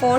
4